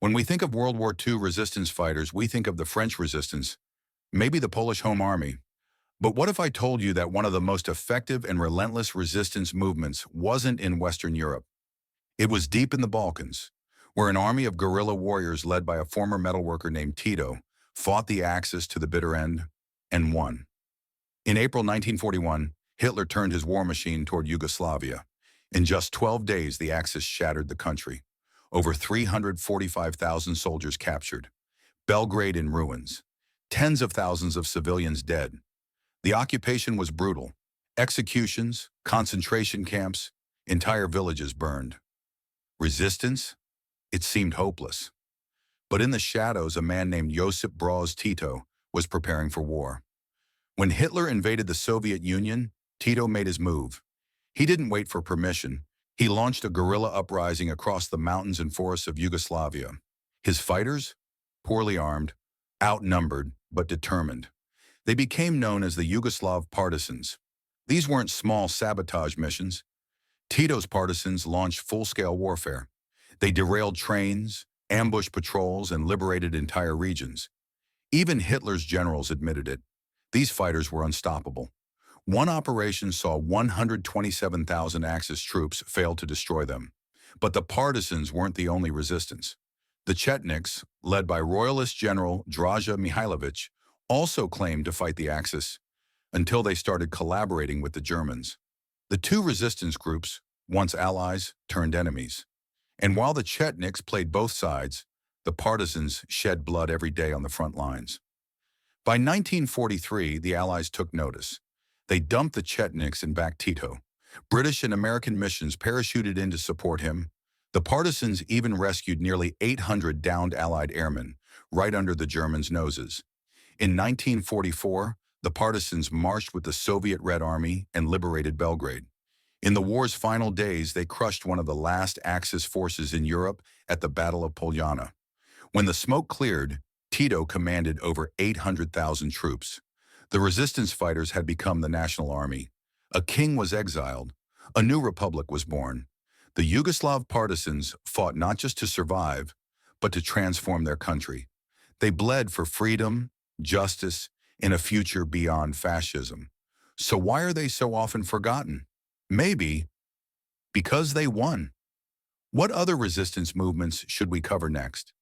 When we think of World War II resistance fighters, we think of the French resistance, maybe the Polish Home Army. But what if I told you that one of the most effective and relentless resistance movements wasn't in Western Europe? It was deep in the Balkans, where an army of guerrilla warriors led by a former metalworker named Tito fought the Axis to the bitter end and won. In April 1941, Hitler turned his war machine toward Yugoslavia. In just 12 days, the Axis shattered the country. Over 345,000 soldiers captured. Belgrade in ruins. Tens of thousands of civilians dead. The occupation was brutal. Executions, concentration camps, entire villages burned. Resistance? It seemed hopeless. But in the shadows, a man named Josip Broz Tito was preparing for war. When Hitler invaded the Soviet Union, Tito made his move. He didn't wait for permission. He launched a guerrilla uprising across the mountains and forests of Yugoslavia. His fighters? Poorly armed, outnumbered, but determined. They became known as the Yugoslav Partisans. These weren't small sabotage missions. Tito's partisans launched full-scale warfare. They derailed trains, ambushed patrols, and liberated entire regions. Even Hitler's generals admitted it. These fighters were unstoppable. One operation saw 127,000 Axis troops fail to destroy them. But the partisans weren't the only resistance. The Chetniks, led by Royalist General Draža Mihailović, also claimed to fight the Axis until they started collaborating with the Germans. The two resistance groups, once allies, turned enemies. And while the Chetniks played both sides, the partisans shed blood every day on the front lines. By 1943, the Allies took notice. They dumped the Chetniks and backed Tito. British and American missions parachuted in to support him. The partisans even rescued nearly 800 downed Allied airmen, right under the Germans' noses. In 1944, the partisans marched with the Soviet Red Army and liberated Belgrade. In the war's final days, they crushed one of the last Axis forces in Europe at the Battle of Poljana. When the smoke cleared, Tito commanded over 800,000 troops. The resistance fighters had become the national army. A king was exiled. A new republic was born. The Yugoslav partisans fought not just to survive, but to transform their country. They bled for freedom, justice, and a future beyond fascism. So why are they so often forgotten? Maybe because they won. What other resistance movements should we cover next?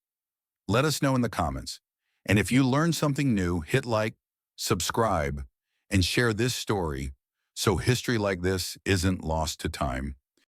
Let us know in the comments. And if you learned something new, hit like, subscribe, and share this story so history like this isn't lost to time.